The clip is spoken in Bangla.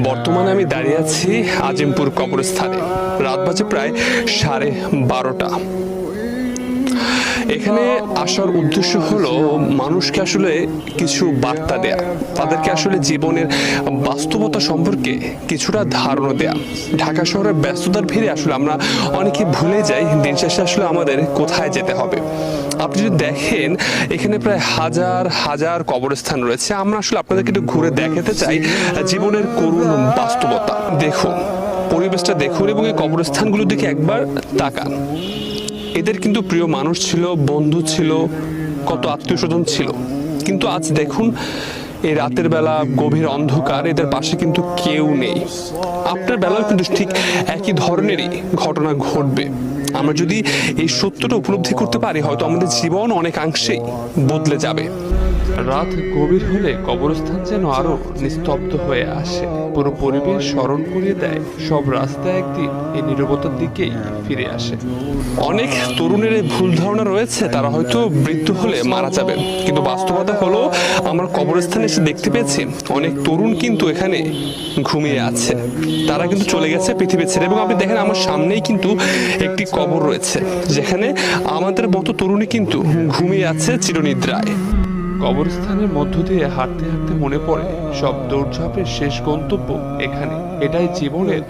বর্তমানে আমি দাঁড়িয়ে আছি আজিমপুর কবরস্থানে। রাত বাজে প্রায় 12:30। এখানে আসার উদ্দেশ্য হলো মানুষকে আসলে কিছু বার্তা দেয়া, তাদেরকে আসলে জীবনের বাস্তবতা সম্পর্কে কিছুটা ধারণা দেয়া। ঢাকা শহরের ব্যস্ততার ভিড়ে আসলে আমরা অনেকে ভুলে যাই দিন শেষে আসলে আমাদের কোথায় যেতে হবে। আপনি যদি দেখেন এখানে প্রায় হাজার হাজার কবরস্থান রয়েছে। আমরা আসলে আপনাদেরকে একটু ঘুরে দেখাতে চাই জীবনের করুণ বাস্তবতা। দেখুন, পরিবেশটা দেখুন এবং এই কবরস্থানগুলোর দিকে একবার তাকান। এদের কিন্তু প্রিয় মানুষ ছিল, বন্ধু ছিল, কত আত্মীয় স্বজন ছিল, কিন্তু আজ দেখুন এই রাতের বেলা গভীর অন্ধকার, এদের পাশে কিন্তু কেউ নেই। আপনার বেলাও কিন্তু ঠিক একই ধরনেরই ঘটনা ঘটবে। আমরা যদি এই সত্যটা উপলব্ধি করতে পারি, হয়তো আমাদের জীবন অনেকাংশেই বদলে যাবে। রাত গভীর হলে কবরস্থান যেন আরো নিস্তব্ধ হয়ে আসে। পুরো পরিবেশ স্মরণ করিয়ে দেয় সব রাস্তা একদিন এই নীরবতার দিকেই ফিরে আসে। অনেক তরুণের এই ভুল ধারণা রয়েছে তারা হয়তো মৃত্যু হলে মারা যাবে, কিন্তু বাস্তবতা হলো আমরা কবরস্থানে এসে দেখতে পেয়েছি অনেক তরুণ কিন্তু এখানে ঘুমিয়ে আছে। তারা কিন্তু চলে গেছে পৃথিবী ছেড়ে। এবং আপনি দেখেন আমার সামনেই কিন্তু একটি কবর রয়েছে যেখানে আমাদের মতো তরুণী কিন্তু ঘুমিয়ে আছে চিরনিদ্রায়। কবরস্থানের মধ্য দিয়ে হাঁটতে হাঁটতে মনে পড়ে সব দৌড়ঝাঁপের শেষ গন্তব্য এখানে। এটাই জীবনের